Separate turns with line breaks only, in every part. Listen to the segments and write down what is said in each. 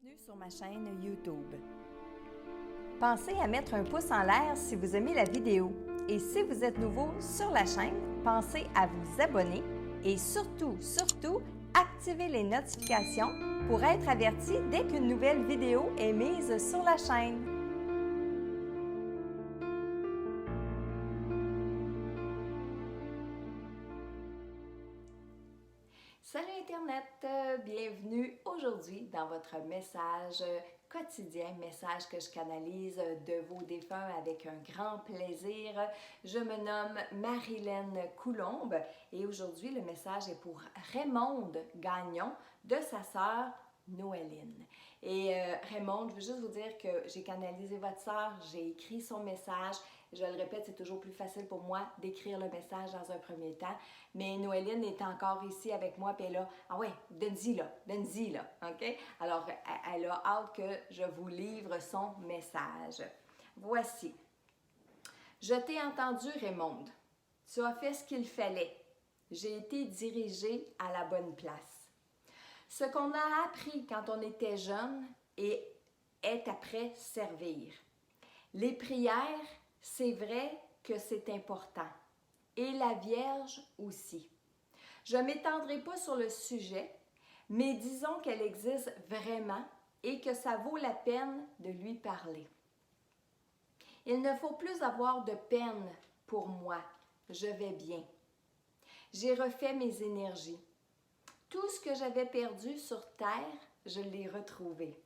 Bienvenue sur ma chaîne YouTube. Pensez à mettre un pouce en l'air si vous aimez la vidéo. Et si vous êtes nouveau sur la chaîne, pensez à vous abonner et surtout, activez les notifications pour être averti dès qu'une nouvelle vidéo est mise sur la chaîne. Salut Internet! Bienvenue aujourd'hui dans votre message quotidien, message que je canalise de vos défunts avec un grand plaisir. Je me nomme Marilène Coulombe et aujourd'hui le message est pour Raymonde Gagnon de sa sœur Noéline. Et Raymonde, je veux juste vous dire que j'ai canalisé votre sœur, j'ai écrit son message. Je le répète, c'est toujours plus facile pour moi d'écrire le message dans un premier temps. Mais Noéline est encore ici avec moi, puis elle a, ah ouais, donne-y là, OK? Alors, elle a hâte que je vous livre son message. Voici. Je t'ai entendu, Raymonde. Tu as fait ce qu'il fallait. J'ai été dirigée à la bonne place. Ce qu'on a appris quand on était jeune est après servir. Les prières, c'est vrai que c'est important. Et la Vierge aussi. Je ne m'étendrai pas sur le sujet, mais disons qu'elle existe vraiment et que ça vaut la peine de lui parler. Il ne faut plus avoir de peine pour moi. Je vais bien. J'ai refait mes énergies. Tout ce que j'avais perdu sur terre, je l'ai retrouvé.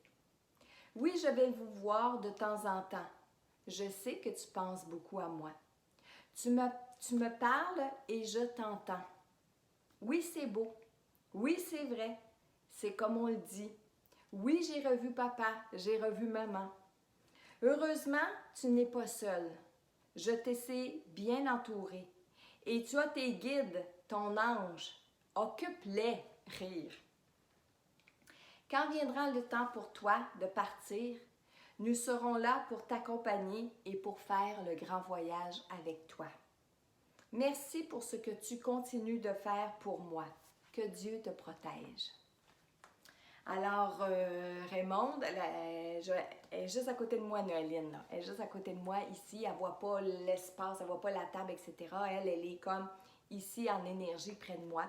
Oui, je vais vous voir de temps en temps. Je sais que tu penses beaucoup à moi. Tu me parles et je t'entends. Oui, c'est beau. Oui, c'est vrai. C'est comme on le dit. Oui, j'ai revu papa, j'ai revu maman. Heureusement, tu n'es pas seule. Je te sais bien entourée. Et tu as tes guides, ton ange. Occupe-les, rire. Quand viendra le temps pour toi de partir, nous serons là pour t'accompagner et pour faire le grand voyage avec toi. Merci pour ce que tu continues de faire pour moi. Que Dieu te protège. Alors, Raymonde, elle est juste à côté de moi, Noéline. Là. Elle est juste à côté de moi ici. Elle ne voit pas l'espace, elle ne voit pas la table, etc. Elle est comme ici en énergie près de moi.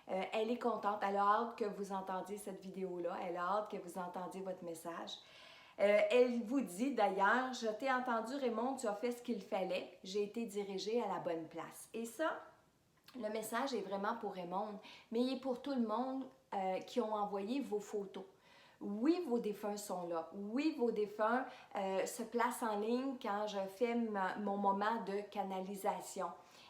Elle est contente. Elle a hâte que vous entendiez cette vidéo-là. Elle a hâte que vous entendiez votre message. Elle vous dit d'ailleurs, je t'ai entendu Raymonde, tu as fait ce qu'il fallait, j'ai été dirigée à la bonne place. Et ça, le message est vraiment pour Raymonde, mais il est pour tout le monde qui ont envoyé vos photos. Oui, vos défunts sont là. Oui, vos défunts se placent en ligne quand je fais mon moment de canalisation.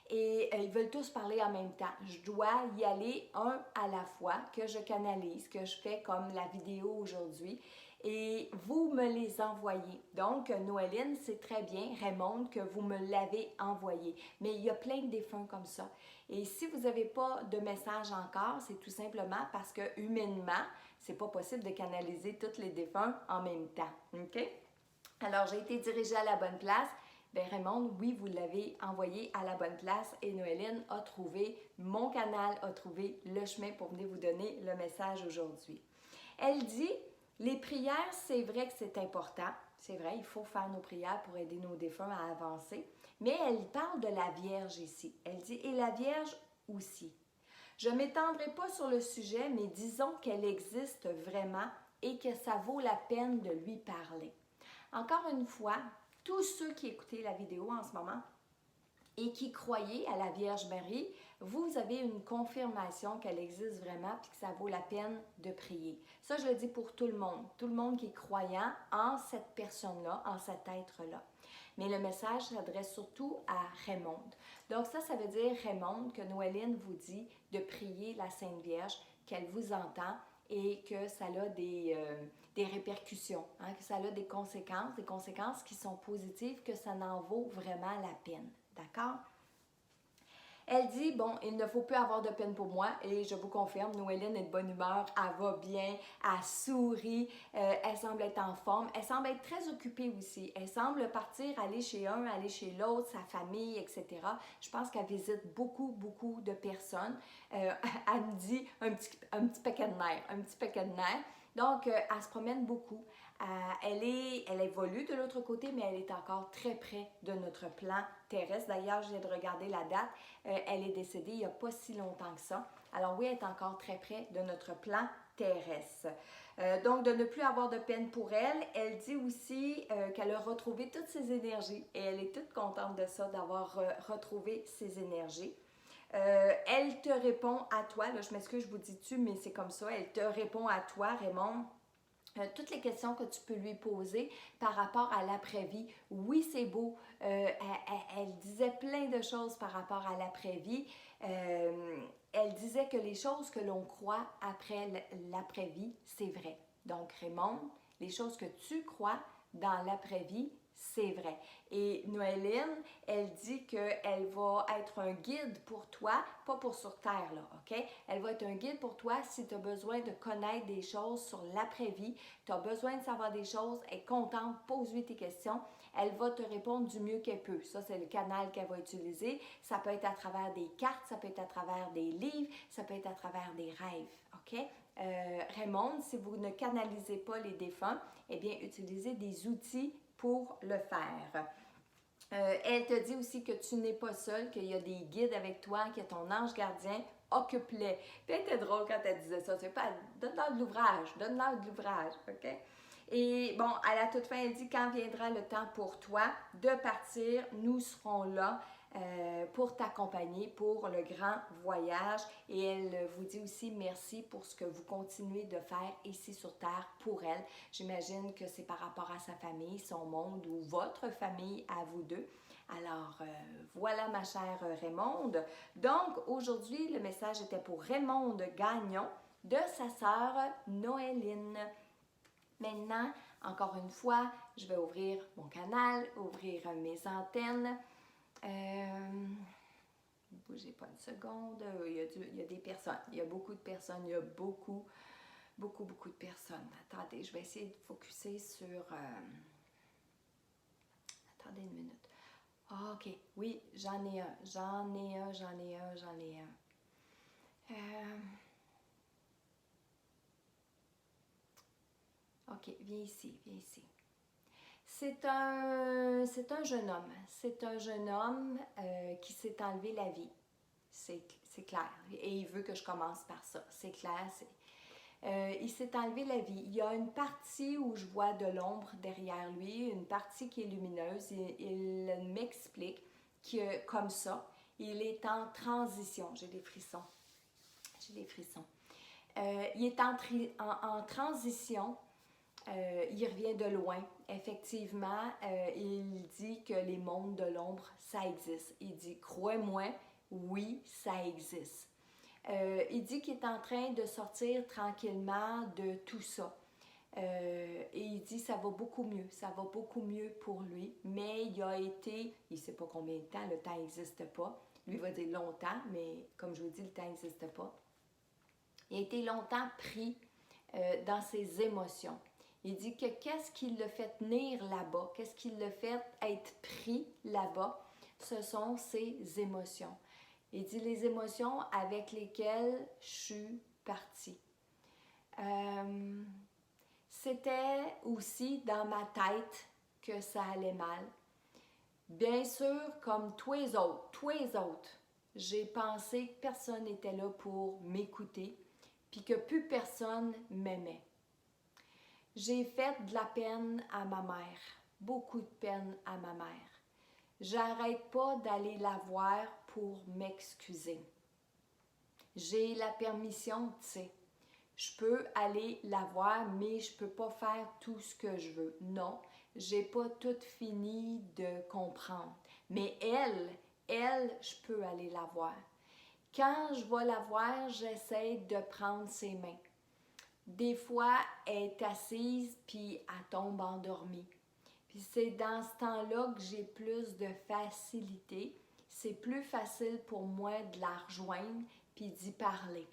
Et ils veulent tous parler en même temps. Je dois y aller un à la fois, que je canalise, que je fais comme la vidéo aujourd'hui. Et vous me les envoyez. Donc, Noéline, c'est très bien, Raymonde, que vous me l'avez envoyé. Mais il y a plein de défunts comme ça. Et si vous n'avez pas de message encore, c'est tout simplement parce que humainement, c'est pas possible de canaliser tous les défunts en même temps. OK? Alors, j'ai été dirigée à la bonne place. Bien, Raymonde, oui, vous l'avez envoyé à la bonne place et Noéline a trouvé, mon canal a trouvé le chemin pour venir vous donner le message aujourd'hui. Elle dit, les prières, c'est vrai que c'est important. C'est vrai, il faut faire nos prières pour aider nos défunts à avancer. Mais elle parle de la Vierge ici. Elle dit, et la Vierge aussi. Je ne m'étendrai pas sur le sujet, mais disons qu'elle existe vraiment et que ça vaut la peine de lui parler. Encore une fois, tous ceux qui écoutez la vidéo en ce moment et qui croyez à la Vierge Marie, vous avez une confirmation qu'elle existe vraiment et que ça vaut la peine de prier. Ça, je le dis pour tout le monde qui est croyant en cette personne-là, en cet être-là. Mais le message s'adresse surtout à Raymonde. Donc ça veut dire, Raymonde, que Noéline vous dit de prier la Sainte Vierge, qu'elle vous entend et que ça a des répercussions, hein, que ça a des conséquences qui sont positives, que ça en vaut vraiment la peine. D'accord? Elle dit, bon, il ne faut plus avoir de peine pour moi et je vous confirme, Noéline est de bonne humeur, elle va bien, elle sourit, elle semble être en forme, elle semble être très occupée aussi. Elle semble partir, aller chez un, aller chez l'autre, sa famille, etc. Je pense qu'elle visite beaucoup de personnes. Elle me dit un petit paquet de nerfs, Donc, elle se promène beaucoup. Elle évolue de l'autre côté, mais elle est encore très près de notre plan terrestre. D'ailleurs, je viens de regarder la date. Elle est décédée il n'y a pas si longtemps que ça. Alors oui, elle est encore très près de notre plan terrestre. Donc, de ne plus avoir de peine pour elle. Elle dit aussi qu'elle a retrouvé toutes ses énergies et elle est toute contente de ça, d'avoir retrouvé ses énergies. Elle te répond à toi, là, je m'excuse, je vous dis tu, mais c'est comme ça, elle te répond à toi, Raymond. Toutes les questions que tu peux lui poser par rapport à l'après-vie. Oui, c'est beau. Elle disait plein de choses par rapport à l'après-vie. Elle disait que les choses que l'on croit après l'après-vie, c'est vrai. Donc, Raymond, les choses que tu crois dans l'après-vie, c'est vrai. Et Noéline, elle dit qu'elle va être un guide pour toi, pas pour sur Terre, là, OK? Elle va être un guide pour toi si tu as besoin de connaître des choses sur l'après-vie, tu as besoin de savoir des choses, elle est contente, pose-lui tes questions. Elle va te répondre du mieux qu'elle peut. Ça, c'est le canal qu'elle va utiliser. Ça peut être à travers des cartes, ça peut être à travers des livres, ça peut être à travers des rêves, OK? Raymond, si vous ne canalisez pas les défunts, eh bien, utilisez des outils pour le faire. Elle te dit aussi que tu n'es pas seul, qu'il y a des guides avec toi, qu'il y a ton ange gardien, occupe-les. Puis elle était drôle quand elle disait ça. C'est pas, donne-leur de l'ouvrage, donne-leur de l'ouvrage, OK? Et bon, à la toute fin, elle dit, quand viendra le temps pour toi de partir, nous serons là pour t'accompagner pour le grand voyage. Et elle vous dit aussi merci pour ce que vous continuez de faire ici sur Terre pour elle. J'imagine que c'est par rapport à sa famille, son monde ou votre famille à vous deux. Alors, voilà ma chère Raymonde. Donc, aujourd'hui, le message était pour Raymonde Gagnon de sa sœur Noéline. Maintenant, encore une fois, je vais ouvrir mon canal, ouvrir mes antennes. Bougez pas une seconde. Il y a des personnes. Il y a beaucoup de personnes. Il y a beaucoup de personnes. Attendez, je vais essayer de focusser sur... Attendez une minute. Ah, OK. Oui, j'en ai un. J'en ai un. OK, viens ici. C'est un jeune homme. C'est un jeune homme qui s'est enlevé la vie. C'est clair. Et il veut que je commence par ça. C'est clair. Il s'est enlevé la vie. Il y a une partie où je vois de l'ombre derrière lui, une partie qui est lumineuse. Il m'explique que comme ça, il est en transition. J'ai des frissons. Il est en transition. Il revient de loin. Effectivement, il dit que les mondes de l'ombre, ça existe. Il dit, crois-moi, oui, ça existe. Il dit qu'il est en train de sortir tranquillement de tout ça. Et il dit ça va beaucoup mieux pour lui, mais il a été, il ne sait pas combien de temps, le temps n'existe pas. Lui va dire longtemps, mais comme je vous dis, le temps n'existe pas. Il a été longtemps pris dans ses émotions. Il dit que qu'est-ce qui le fait tenir là-bas, qu'est-ce qui le fait être pris là-bas, ce sont ses émotions. Il dit les émotions avec lesquelles je suis partie. C'était aussi dans ma tête que ça allait mal. Bien sûr, comme tous les autres, j'ai pensé que personne n'était là pour m'écouter, puis que plus personne m'aimait. J'ai fait de la peine à ma mère, beaucoup de peine à ma mère. J'arrête pas d'aller la voir pour m'excuser. J'ai la permission, tu sais. Je peux aller la voir, mais je peux pas faire tout ce que je veux. Non, j'ai pas tout fini de comprendre. Mais elle, je peux aller la voir. Quand je vais la voir, j'essaie de prendre ses mains. Des fois, elle est assise puis elle tombe endormie. Puis c'est dans ce temps-là que j'ai plus de facilité. C'est plus facile pour moi de la rejoindre puis d'y parler.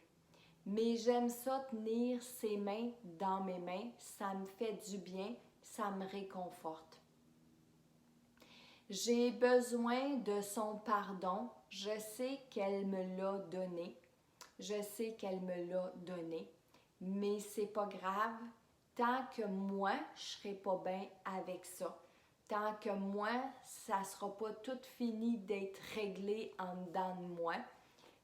Mais j'aime ça tenir ses mains dans mes mains. Ça me fait du bien, ça me réconforte. J'ai besoin de son pardon. Je sais qu'elle me l'a donné. mais c'est pas grave tant que moi, je serai pas bien avec ça. Tant que moi, ça sera pas tout fini d'être réglé en dedans de moi,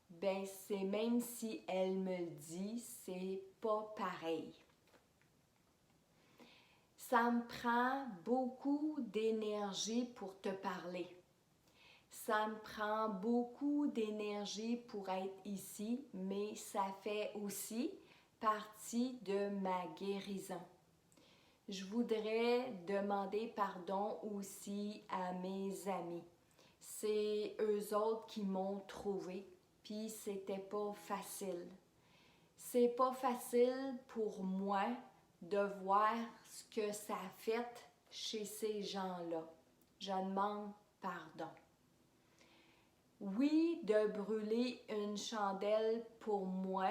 ben c'est même si elle me le dit, c'est pas pareil. Ça me prend beaucoup d'énergie pour te parler. Ça me prend beaucoup d'énergie pour être ici, mais ça fait aussi partie de ma guérison. Je voudrais demander pardon aussi à mes amis. C'est eux autres qui m'ont trouvé, puis c'était pas facile. C'est pas facile pour moi de voir ce que ça a fait chez ces gens-là. Je demande pardon. Oui, de brûler une chandelle pour moi,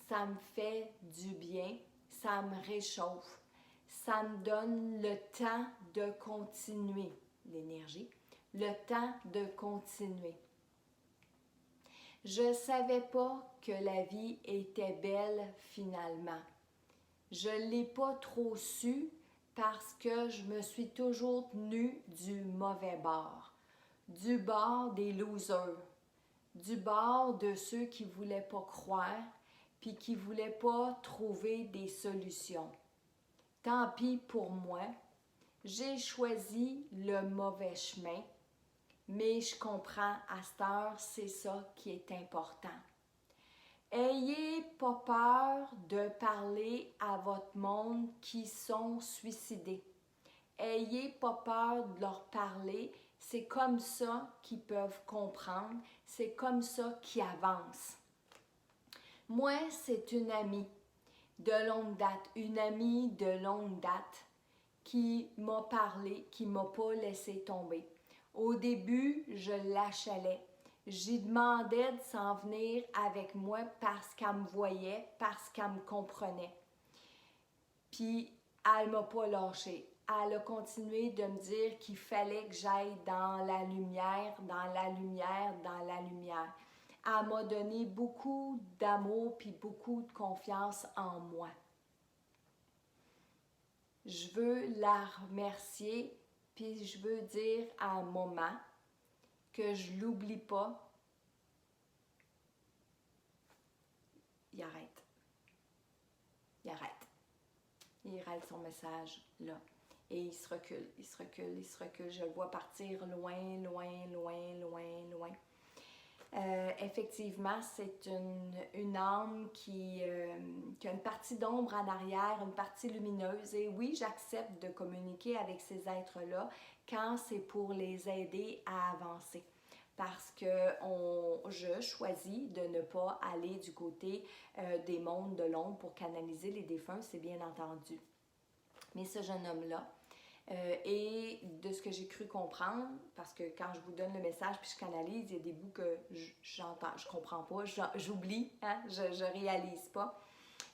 ça me fait du bien, ça me réchauffe, ça me donne le temps de continuer, l'énergie, le temps de continuer. Je ne savais pas que la vie était belle finalement. Je ne l'ai pas trop su parce que je me suis toujours tenue du mauvais bord, du bord des losers, du bord de ceux qui ne voulaient pas croire puis qui ne voulaient pas trouver des solutions. Tant pis pour moi, j'ai choisi le mauvais chemin, mais je comprends à cette heure, c'est ça qui est important. Ayez pas peur de parler à votre monde qui sont suicidés. Ayez pas peur de leur parler. C'est comme ça qu'ils peuvent comprendre. C'est comme ça qu'ils avancent. Moi, c'est une amie de longue date, une amie de longue date qui m'a parlé, qui m'a pas laissé tomber. Au début, je l'achalais. J'y demandais de s'en venir avec moi parce qu'elle me voyait, parce qu'elle me comprenait. Puis, elle m'a pas lâché. Elle a continué de me dire qu'il fallait que j'aille dans la lumière, dans la lumière, dans la lumière. Elle m'a donné beaucoup d'amour puis beaucoup de confiance en moi. Je veux la remercier puis je veux dire à maman que je l'oublie pas. Il arrête. Il arrête. Il arrête son message là. Et il se recule, il se recule, il se recule. Je le vois partir loin, loin, loin, loin, loin. Effectivement, c'est une âme qui a une partie d'ombre en arrière, une partie lumineuse. Et oui, j'accepte de communiquer avec ces êtres-là quand c'est pour les aider à avancer. Parce que je choisis de ne pas aller du côté des mondes de l'ombre pour canaliser les défunts, c'est bien entendu. Mais ce jeune homme-là, et de ce que j'ai cru comprendre, parce que quand je vous donne le message puis je canalise, il y a des bouts que j'entends, je comprends pas, j'oublie, hein, je réalise pas.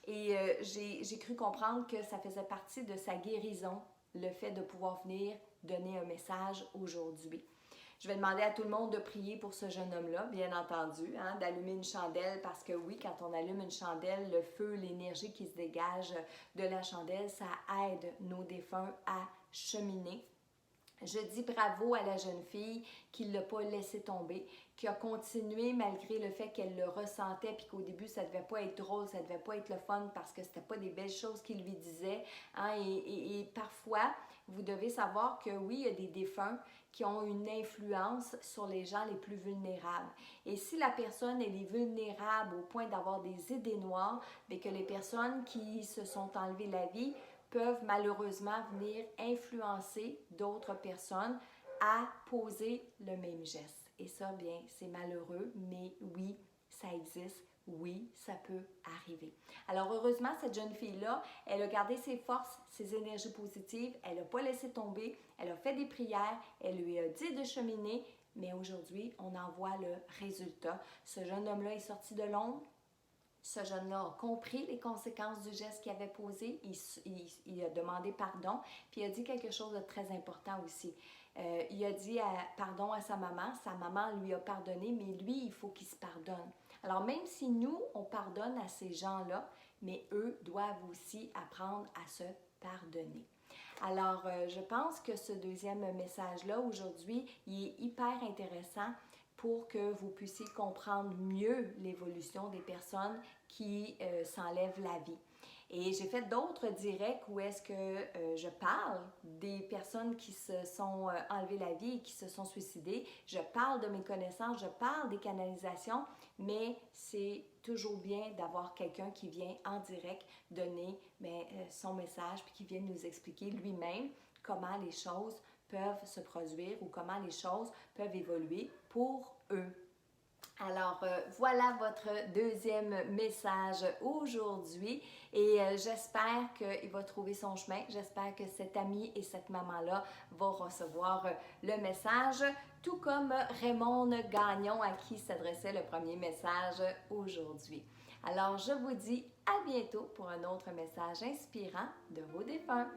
Et j'ai cru comprendre que ça faisait partie de sa guérison, le fait de pouvoir venir donner un message aujourd'hui. Je vais demander à tout le monde de prier pour ce jeune homme-là, bien entendu, hein, d'allumer une chandelle parce que oui, quand on allume une chandelle, le feu, l'énergie qui se dégage de la chandelle, ça aide nos défunts à cheminer. Je dis bravo à la jeune fille qui ne l'a pas laissé tomber, qui a continué malgré le fait qu'elle le ressentait puis qu'au début, ça ne devait pas être drôle, ça ne devait pas être le fun parce que c'était pas des belles choses qu'il lui disait. Hein, et parfois, vous devez savoir que oui, il y a des défunts qui ont une influence sur les gens les plus vulnérables. Et si la personne elle est vulnérable au point d'avoir des idées noires, bien que les personnes qui se sont enlevées la vie peuvent malheureusement venir influencer d'autres personnes à poser le même geste. Et ça, bien, c'est malheureux, mais oui, ça existe. Oui, ça peut arriver. Alors, heureusement, cette jeune fille-là, elle a gardé ses forces, ses énergies positives, elle n'a pas laissé tomber, elle a fait des prières, elle lui a dit de cheminer, mais aujourd'hui, on en voit le résultat. Ce jeune homme-là est sorti de l'ombre. Ce jeune-là a compris les conséquences du geste qu'il avait posé. Il a demandé pardon, puis il a dit quelque chose de très important aussi. Il a dit pardon à sa maman lui a pardonné, mais lui, il faut qu'il se pardonne. Alors même si nous, on pardonne à ces gens-là mais eux doivent aussi apprendre à se pardonner. Alors, je pense que ce deuxième message-là aujourd'hui, il est hyper intéressant pour que vous puissiez comprendre mieux l'évolution des personnes qui s'enlèvent la vie. Et j'ai fait d'autres directs où est-ce que je parle des personnes qui se sont enlevées la vie et qui se sont suicidées. Je parle de mes connaissances, je parle des canalisations, mais c'est toujours bien d'avoir quelqu'un qui vient en direct donner son message puis qui vient nous expliquer lui-même comment les choses peuvent se produire ou comment les choses peuvent évoluer pour eux. Alors, voilà votre deuxième message aujourd'hui et j'espère qu'il va trouver son chemin. J'espère que cet ami et cette maman-là vont recevoir le message, tout comme Raymond Gagnon à qui s'adressait le premier message aujourd'hui. Alors, je vous dis à bientôt pour un autre message inspirant de vos défunts.